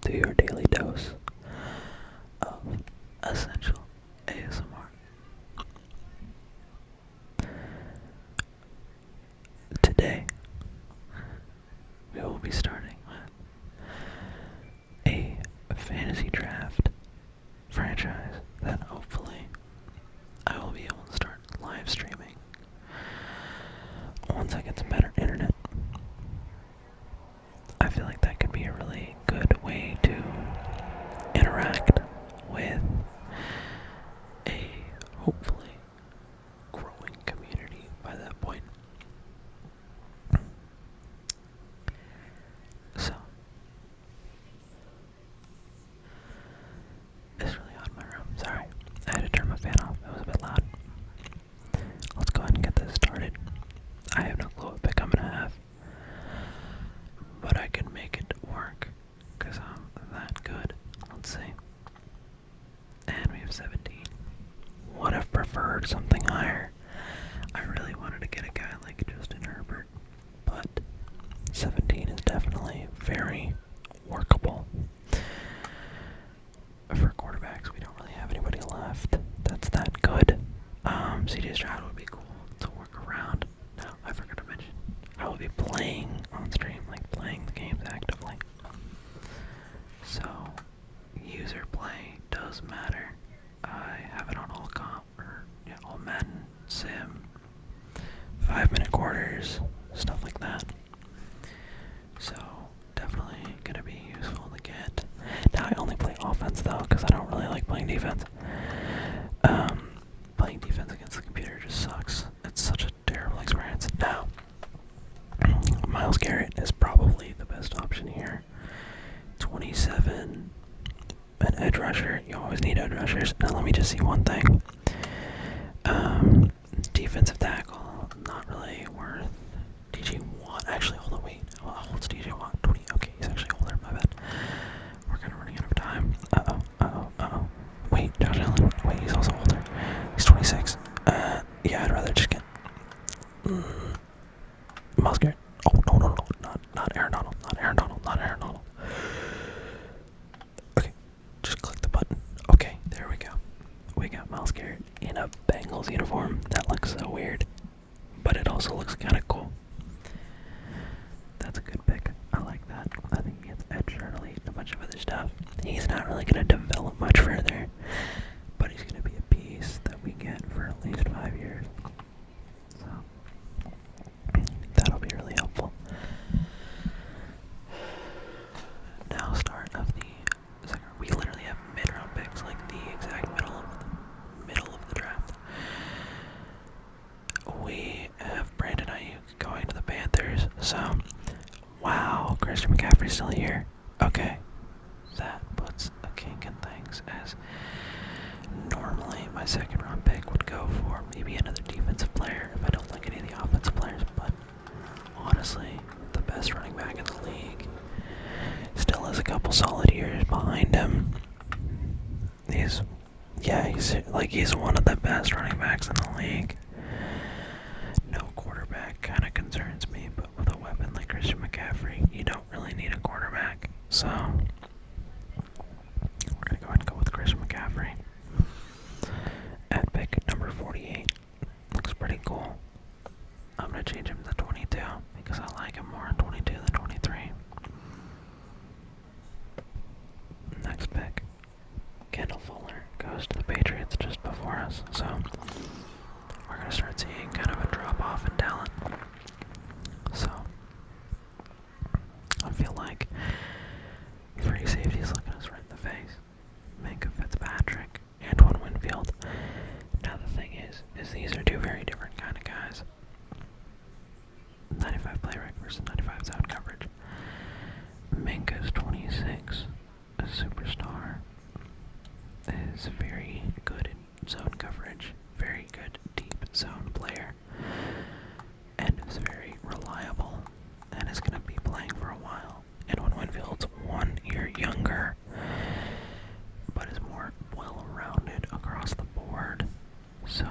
to your daily dose of essential ASMR. Today, we will be starting a fantasy draft franchise that hopefully I will be able to start live streaming once I get some better internet. I feel like that could be a really good way to interact with a hopefully growing community by that point. So, it's really hot in my room. Sorry, I had to turn my fan off. It was a bit loud. Let's go ahead and get this started. I have no clue what pick I'm gonna have, but I can make it work because I'm that good. Let's see. And we have 17. Would have preferred something higher. I really wanted to get a guy like Justin Herbert, but 17 is definitely very workable. For quarterbacks, we don't really have anybody left that's that good. CJ Stroud would be cool to work around. Now, I forgot to mention, I will be playing on stream, like playing the games actively. So, user play does matter. I have it on all comp, or all Madden, Sim, 5-minute quarters, stuff like that. So, definitely gonna be useful to get. Now, I only play offense though, because I don't really like playing defense. Playing defense against the computer just sucks. It's such a terrible experience. Now, Myles Garrett is probably the best option here. 27, an edge rusher. You always need edge rushers. Now, let me just see one thing. Defensive tackle, not really worth. DJ Watt, actually, hold on, wait. How old's DJ Watt? 20. Okay, he's actually older. My bad. We're kind of running out of time. Wait, Josh Allen. Wait, he's also older. He's 26. Yeah, I'd rather just get Myles Garrett. Oh, no, not Aaron Donald, not Aaron Donald. Okay, just click the button. Okay, there we go. We got Myles Garrett in a Bengals uniform. That looks so weird, but it also looks kind of cool. That's a good pick. I like that. I think he gets edge early and a bunch of other stuff. He's not really going to develop much further, but he's going to be a piece that we get for at least 5 years. So, that'll be really helpful. Now, start of the second. We literally have mid-round picks, like the exact middle of the draft. We have Brandon Ayuk going to the Panthers. So, wow, Christian McCaffrey's still here. Okay, that puts a kink in things, as normally my second round pick would go for maybe another defensive player if I don't like any of the offensive players, but honestly, the best running back in the league still has a couple solid years behind him. He's one of the best running backs in the league. No quarterback kind of concerns me, but with a weapon like Christian McCaffrey, you don't really need a quarterback. So, we're going to go ahead and go with Christian McCaffrey. At pick number 48. Looks pretty cool. I'm going to change him to 22 because I like him more in 22 than 23. Next pick. Kendall Fuller goes to the Patriots just before us. So, we're going to start seeing kind of a drop-off in talent. So, I feel like free safety is looking us right in the face. Minka Fitzpatrick, Antoine Winfield. Now the thing is these are two very different kind of guys. 95 play rate versus 95 zone coverage. Minka's 26, a superstar, is very good in zone coverage, very good deep zone player, and is very reliable, and is going to be playing for a while. Antoine Winfield's 1 year younger, but is more well-rounded across the board. So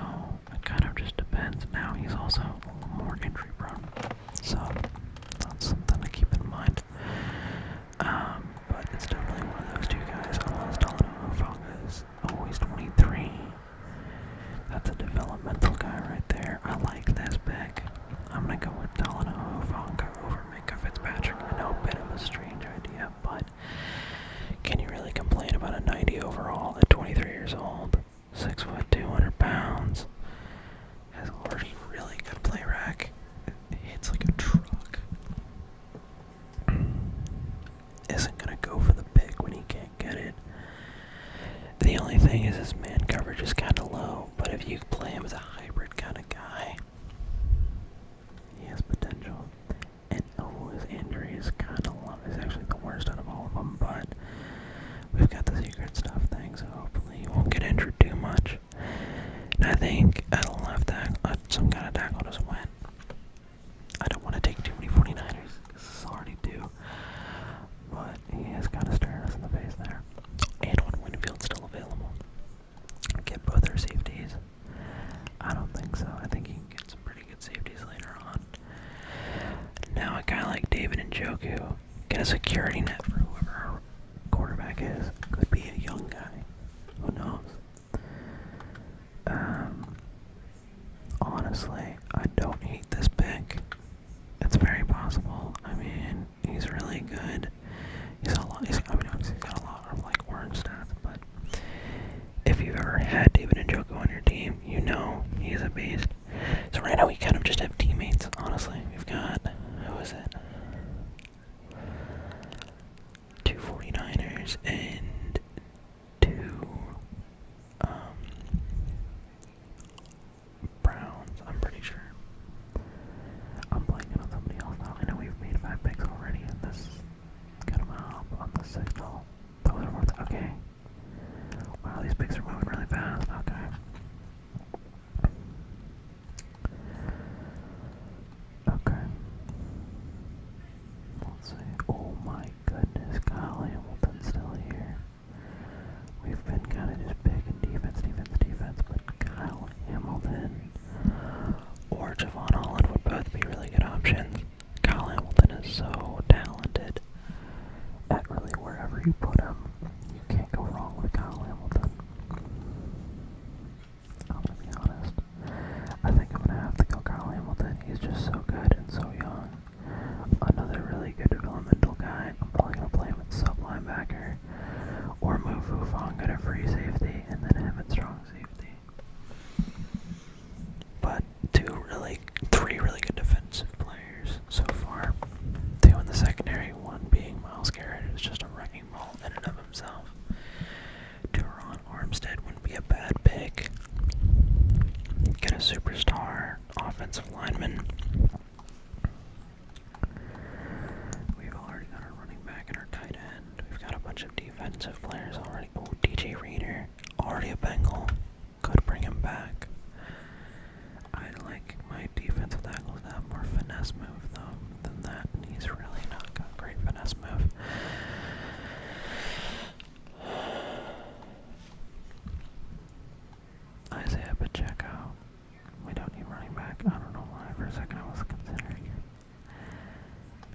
it kind of just depends. Now he's also more injury prone, so that's something to keep in mind. But it's definitely gonna go with Delano Ivanka over Minka Fitzpatrick. I know, a bit of a strange idea, but can you really complain about a 90 overall at 23 years old? 6 foot, 200 pounds. Has a really good play rack. It hits like a truck. Isn't gonna go for the pick when he can't get it. The only thing is his man coverage is kind of low, but if you play him as a hybrid kind of guy, he has potential. And oh, his injury is kind of low. It's actually the worst out of all of them, but we've got the secret stuff thing, so hopefully he won't get injured too much. And I think at a left tackle, some kind of tackle just went. I don't want to take too many 49ers, because it's already due. But he has kind of stared us in the face there. And when Winfield's still available, get both their safeties. I don't think so. I think he can get some pretty good safeties later on. Now a guy like David Njoku, get a security net for whoever our quarterback is. Could be a young guy. Who knows? Honestly, I don't hate this pick. It's very possible. I mean, he's really good. He's got a lot of like orange stats, but if you've ever had David Njoku on your team, you know he's a beast. So right now we kind of just have teammates, honestly. We've got, who is it? 2 49ers and 2 Browns, I'm pretty sure. I'm blanking on somebody else now. I know we've made 5 picks already, and this is gonna hop on the signal. Okay. Wow, these picks are moving really fast. Okay. Okay. Let's see. Oh my goodness, Kyle Hamilton's still here. We've been kind of just picking defense, but Kyle Hamilton or Javon Holland would both be really good options. Kyle Hamilton is so talented at really wherever you put him. You can't go wrong with Kyle Hamilton. I'm gonna be honest. I think I'm gonna have to go Kyle Hamilton. He's just so good and so young. Another really good developmental guy. I'm probably gonna play him at sub linebacker or move Hufanga to free safety and then him at strong safety. But 3 really good defensive players so far. 2 in the secondary, 1 being Myles Garrett, who's just a wrecking ball in and of himself. Teron Armstead wouldn't be a bad pick. Get a superstar offensive lineman. We've already got our running back and our tight end. We've got a bunch of defensive players already. Oh, DJ Reader, already a Bengal. Could bring him back. I like my defensive tackles to have more finesse move though than that, and he's really not got great finesse move. Isaiah Pacheco. We don't need running back. I don't know why for a second I was considering it.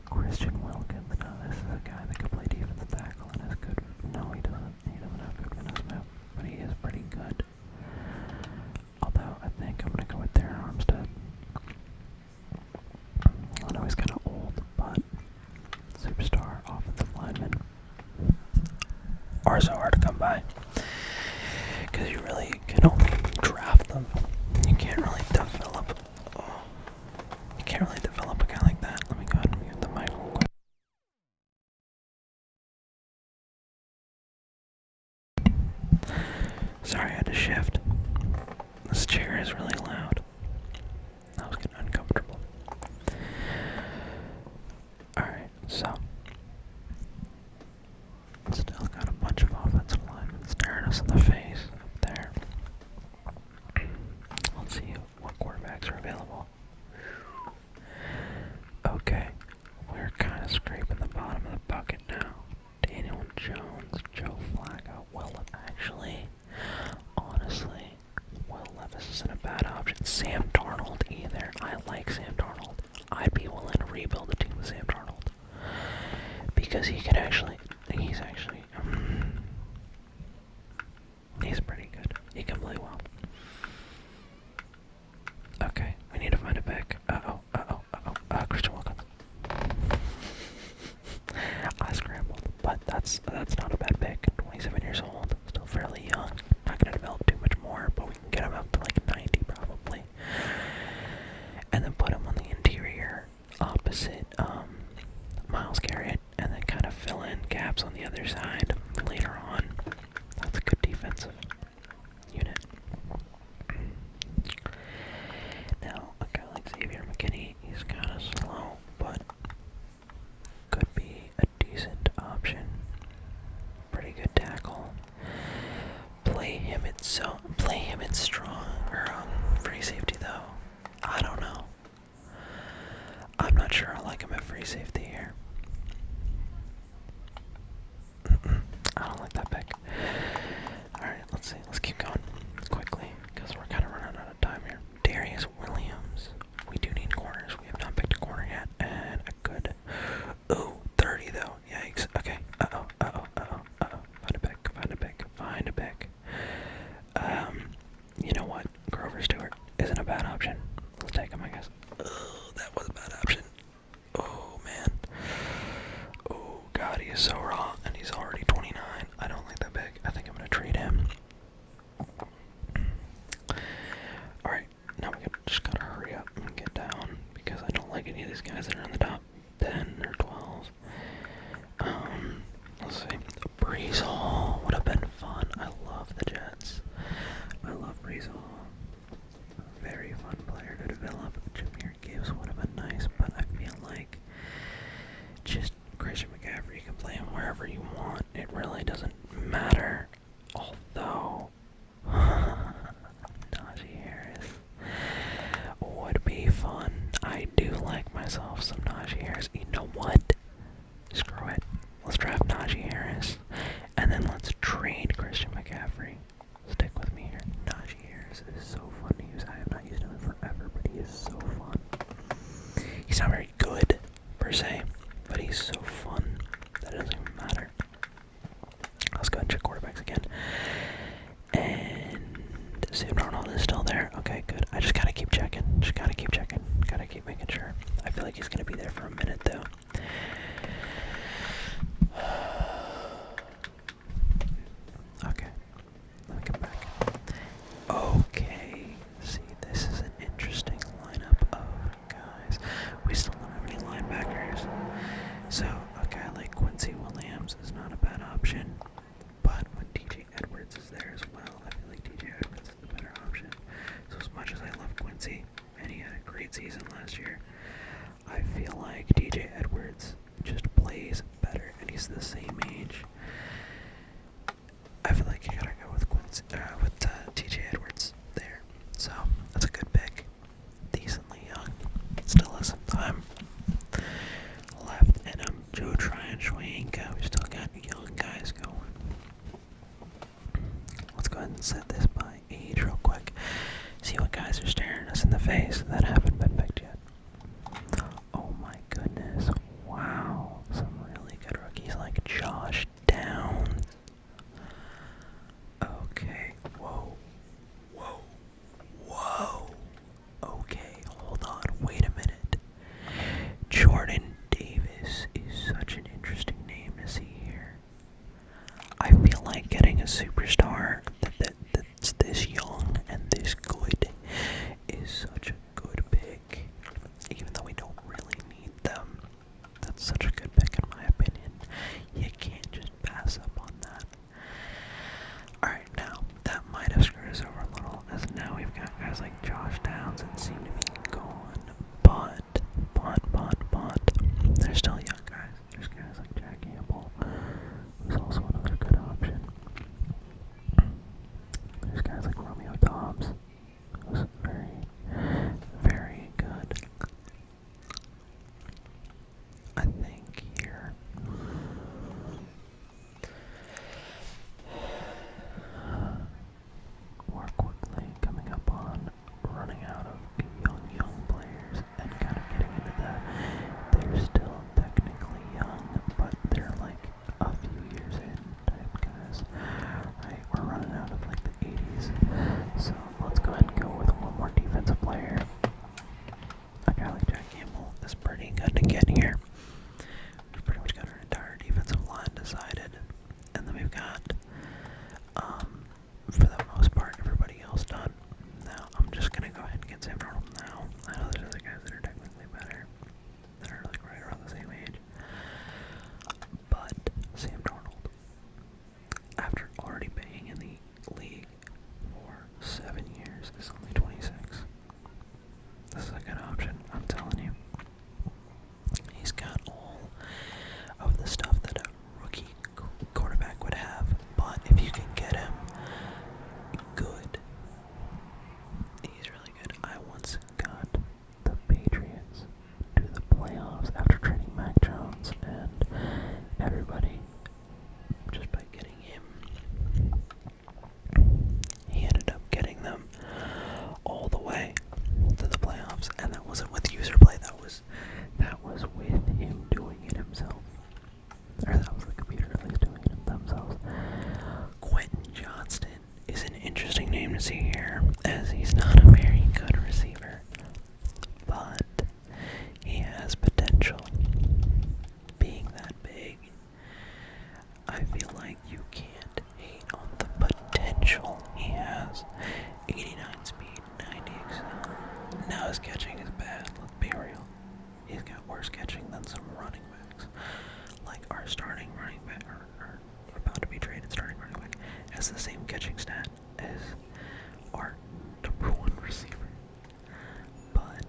Christian Wilkins. No, this is a guy that could play defensive tackle and is good. No, he doesn't. He doesn't have good finesse move, but he is pretty good. Although I think I'm gonna go with Darren Armstead. I know he's kind of old, but superstar offensive lineman are so hard to come by because you really can only draft them. You can't really develop. You can't really develop a guy like that. Let me go ahead and mute the mic real quick. Sorry, I had to shift. This chair is really loud. I was getting uncomfortable. Alright, so. Still got a bunch of offensive linemen staring us in the face up there. Let's see what quarterbacks are available. Okay, we're kind of scraping the bottom of the bucket now. Daniel Jones, Joe Flacco. Well, actually, honestly, Will Levis isn't a bad option. Sam Darnold either. I like Sam Darnold. I'd be willing to rebuild the team with Sam Darnold because he's pretty good. He can play well. Okay, we need to find a pick. Uh-oh. the other side later on. That's a good defensive unit. Now, a guy like Xavier McKinney, he's kind of slow, but could be a decent option. Pretty good tackle. Play him at strong or free safety though. I don't know. I'm not sure I like him at free safety here. I don't like that pick. Alright, let's see. Let's keep going quickly because we're kind of running out of time here. Darius Williams. We do need corners. We have not picked a corner yet. And a good. Ooh, 30 though. Yikes. Okay. Uh-oh. Find a pick. Find a pick. You know what? Grover Stewart isn't a bad option. Let's take him, I guess. Oh, that was a bad option. Oh, man. Oh, God, he is so raw, and he's already 29. I don't like that pick. I think I'm going to trade him. Alright, now we just got to hurry up and get down, because I don't like any of these guys that are in the top 10 or 12. Let's see. Breeze Hall would have been fun. I love the Jets. I love Breeze Hall. Very fun player to develop. Jameer Gibbs would have been nice, but I feel like just Christian McCaffrey, you can play him wherever you want. It really doesn't matter. Although Najee Harris would be fun. I do like myself some Najee Harris. You know what? Screw it. Let's draft Najee Harris. And then let's trade Christian McCaffrey. Stick with me here. Najee Harris is so fun to use. I have not used him in forever, but he is so fun. He's not very good, per se, but he's so fun that it doesn't even matter. Let's go and check quarterbacks again. And Sam Darnold is still there. Okay, good. I just gotta keep checking. Gotta keep making sure. I feel like he's gonna be there for a minute, though. Okay, let me come back. Okay, see, this is an interesting lineup of guys. We still don't have any linebackers. So, a guy like Quincy Williams is not a bad option. But when DJ Edwards is there as well, I feel like DJ Edwards is the better option. So as much as I love Quincy, and he had a great season last year, I feel like DJ Edwards just plays better, and he's the same age. I feel like you gotta go with TJ Edwards there. So that's a good pick. Decently young. Still has some time left in him. Joe Tryon-Schwenka. We still got young guys going. Let's go ahead and set this by age real quick. See what guys are staring us in the face that haven't been picked yet. Oh my goodness. Wow. Some really good rookies like Josh Downs. Okay, whoa. Okay, hold on, wait a minute. Jordan Davis is such an interesting name to see here. I feel like getting a superstar that's this young and this good is such a good pick. Even though we don't really need them, that's such a good pick in my opinion. You can't just pass up on that. Alright, now, that might have screwed us over a little, as now we've got guys like Josh Downs that seem to be gone, but, they're still young guys. There's guys like Jack Campbell, who's also another good option. There's guys like Romeo Dobbs, who's very, very good. I think here, more quickly coming up on running out of young players and kind of getting into that. They're still technically young, but they're like a few years in type guys. Right, we're running out of like the 80s. So let's go ahead and go with one more defensive player. A guy like Jack Campbell is pretty good to get here. We've pretty much got our entire defensive line decided. And then we've got, for the most part, everybody else done. Now, I'm just going to go ahead and get Sam Darnold now. I know there's other guys that are technically better, that are like right around the same age. But Sam Darnold worse catching than some running backs. Like our starting running back, or about to be traded starting running back, has the same catching stat as our #1 receiver. But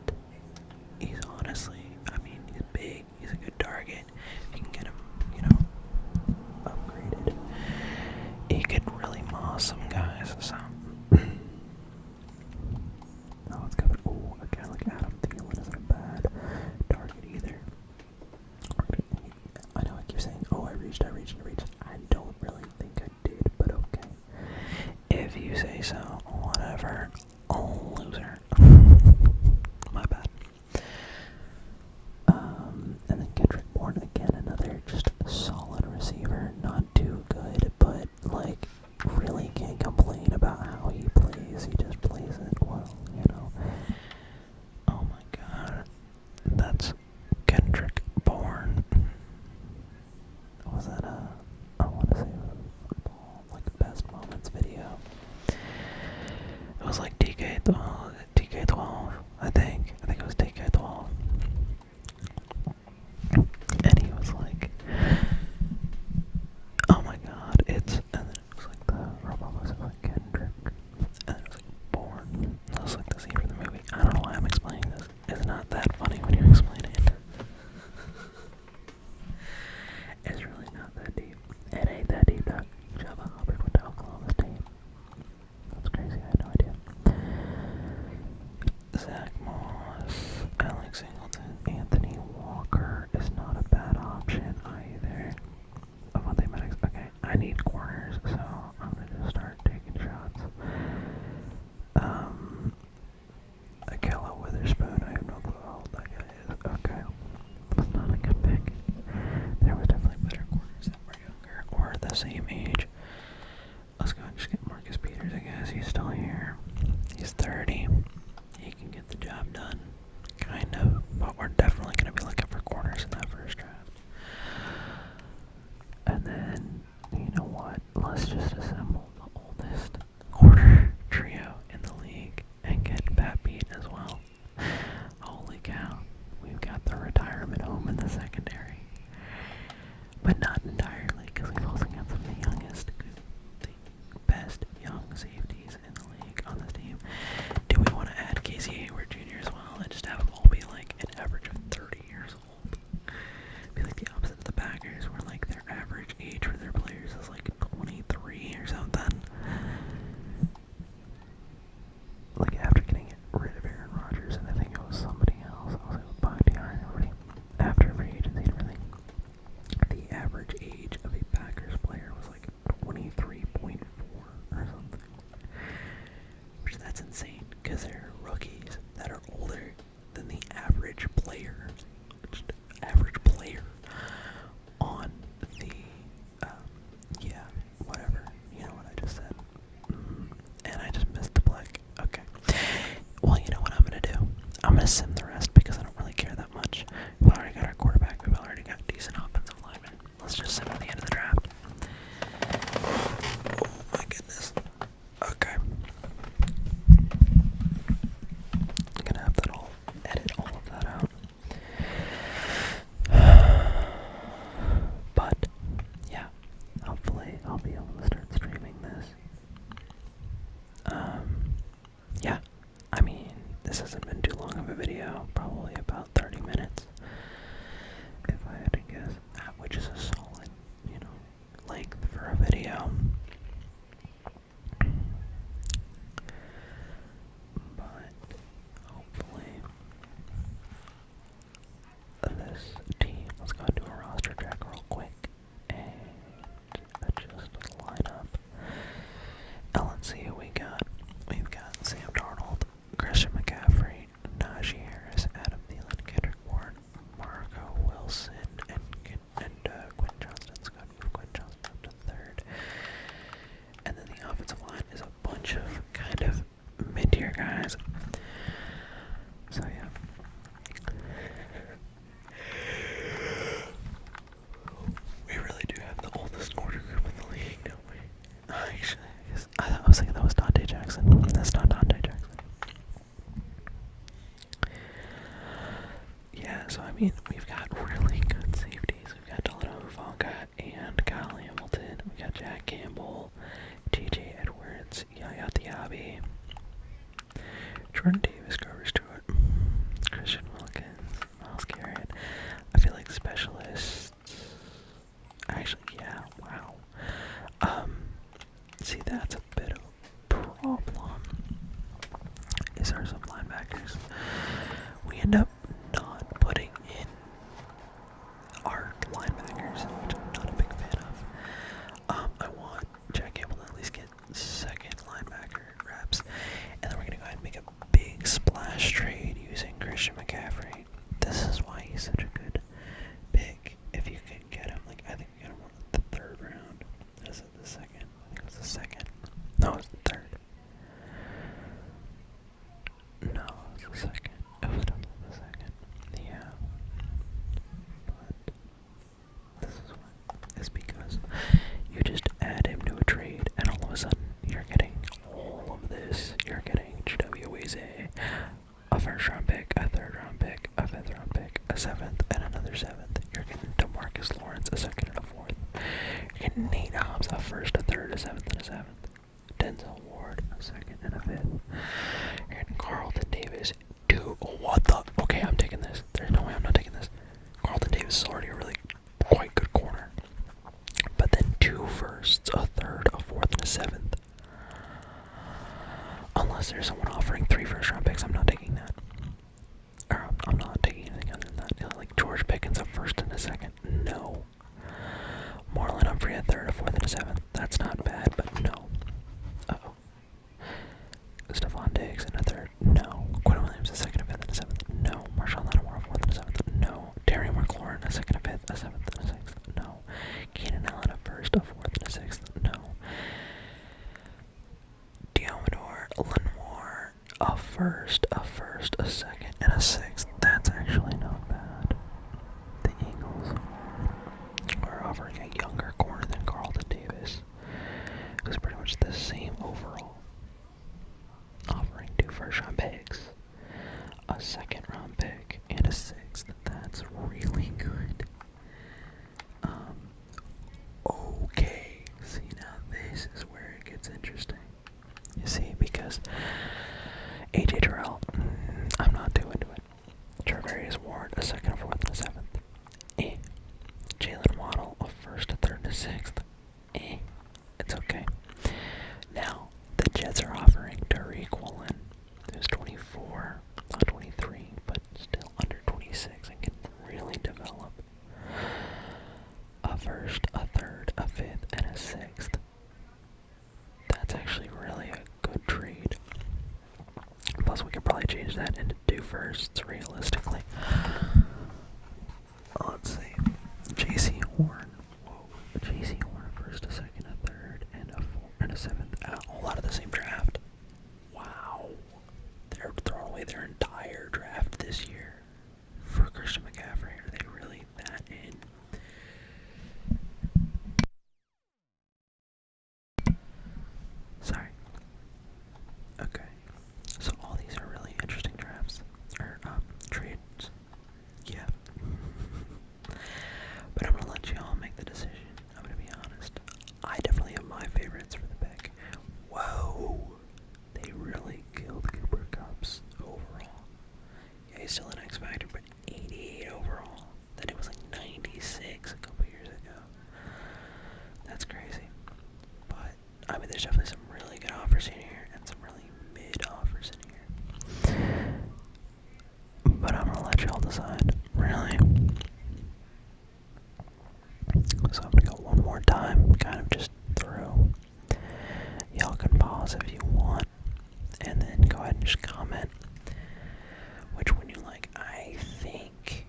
he's honestly, I mean, he's big, he's a good target. You can get him, upgraded. He could really moss some guys, so. Oh, it's coming. Ooh, a guy like Adam Thielen isn't a bad target either. I know I keep saying, oh, I reached. I don't really think I did, but okay. If you say so, whatever. Oh, loser. My bad. And then Kendrick Bourne, again, another just solid receiver. Not too good, but, like, really can't complain about how he plays. He just plays it well, Oh my god. That's Kendrick Bourne. Was that I want to say it was a football, like, best moments video. It was like TK12, I think it was TK12. And he was like, oh my god, and then it was like the robot was like Kendrick, and then it was like Bourne. That was like the scene from the movie. I don't know why I'm explaining this. It's not that funny when you explain it. It's really not that deep. It ain't that deep, dog. Jabba Hubbard went to Oklahoma's team. That's crazy, I had no idea. Zach Moss, Alex Singleton, Anthony Walker is not a bad option either. Avante Maddox, okay, I need corners, so I'm gonna just start taking shots. Akella Witherspoon, I have no clue how old that guy is. Okay, that's not a good pick. There was definitely better corners that were younger, or the same age. Let's go and just get Marcus Peters, I guess. He's still here. He's 30. He can get the job done. Kind of. But we're definitely going to be looking for corners in that first draft. And then, you know what? Let's just assemble the oldest corner trio in the league and get Pat Pete as well. Holy cow. We've got the retirement home in the secondary. But not entirely, because we've also got some of the youngest, the best young safeties in the league on this team. Do we want to add Casey Hayward Jr. as well and just have them all be like an average of 30 years old? Be like the opposite of the Packers, where like their average age for their players is like 23 or something. Like after getting rid of Aaron Rodgers, and I think it was somebody else. I was like, Bakhtiari, everybody. After free agency and everything, the average Jordan Davis, Grover Stewart, Christian Wilkins, Miles Garrett. I feel like specialists. Actually, yeah, wow. See, that's a bit of a problem. Is there some linebackers? We end up not putting in our linebackers, which I'm not a big fan of. I want Jack Campbell to at least get second linebacker reps, and then we're gonna go ahead and make a big splash trade using Christian McCaffrey. This is why he's such a good pick. If you can get him, like I think we got him on the third round. Is it the second? I think it was the second. No, it was the third. No, it was the second. It was definitely the second. Yeah. But this is why. It's because you just add him to a trade, and all of a sudden you're getting all of this. You're getting GWAZ, a first round pick, a third round pick, a fifth round pick, a seventh, and another seventh. You're getting DeMarcus Lawrence, a second and a fourth. You're getting Nate Hobbs, a first, a third, a seventh, and a seventh. Denzel Ward, a second and a fifth. You're getting Carlton Davis. Dude, what the? Okay, I'm taking this. There's no way I'm not taking this. Carlton Davis is already a really quite good corner. But then 2 firsts, a third, a fourth, and a seventh. Unless there's someone offering 3 first round picks, I'm not taking that. Or I'm not taking anything other than that. You know, like George Pickens, a first and a second. No. Marlon Humphrey, a third, a fourth, and a seventh. That's not bad, but no. Uh-oh. Stephon Diggs in a third. No. Quinn Williams, a second, a fifth, and a seventh. No. Marshawn Lattimore, a fourth, and a seventh. No. Terry McLaurin, a second, a fifth, a seventh, and a sixth. No. Keenan Allen, a first, a fourth, and a sixth. No. Diomedor Lenoir, a first, a second, and a sixth. That's actually not bad. The Eagles are offering a younger corner than Carlton Davis, who's pretty much the same overall. Offering 2 first round picks, a second round pick, and a sixth. That's really good. Okay. See, now this is where it gets interesting. You see, because AJ Terrell, I'm not too into it. Travarius Ward, a second, a fourth, and a seventh. Jalen Waddle, a first, a third, and a sixth. It's okay. Now, the Jets are offering Tariq Woolen, who's 24, not 23, but still under 26 and can really develop. A first, a third, a fifth, and a sixth. That's actually really a good trade. Plus, we could probably change that into 2 firsts, realistically. Let's see. JC Horn. Whoa. JC Horn, a first, a second, a third, and a fourth, and a seventh. All out of the same draft. Wow. They're throwing away their entire draft this year for Christian McCaffrey. Are they really that in? Sorry. Okay. So all these are really interesting drafts. Or, trades. Yeah. But I'm gonna let y'all make the decision. I'm gonna be honest. I definitely have my favorites for the pick. Whoa. They really killed Cooper Kupp's overall. Yeah, he's still an X Factor, but 88 overall. Then it was like 96 a couple years ago. That's crazy. But, I mean, there's definitely some really good offers in here and some really mid offers in here. But I'm gonna let y'all decide. Really. So I'm gonna go one more time, kind of just through. Y'all can pause if you want, and then go ahead and just comment which one you like. I think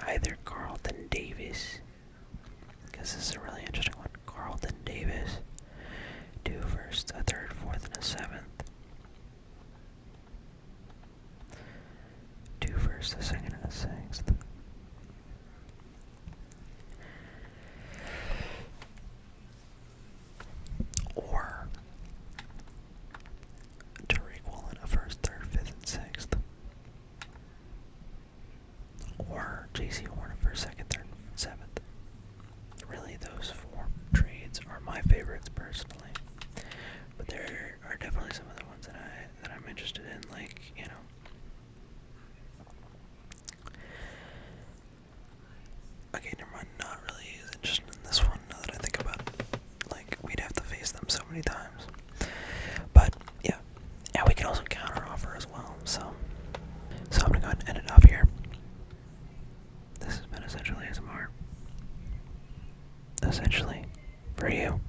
either Carlton Davis, because this is a really interesting one. Carlton Davis, 2 firsts, a third, fourth, and a seventh. 2 firsts, a second, and a sixth. Or Tariq Woolen, a first, third, fifth, and sixth. Or JC Horn, a first, second, third, and seventh. Really, those 4 trades are my favorites personally. But there are definitely some Okay, never mind. Not really as interested in this one now that I think about it. Like, we'd have to face them so many times. But, yeah. Yeah, we can also counter offer as well, so I'm gonna go ahead and end it off here. This has been essentially ASMR. Essentially, for you.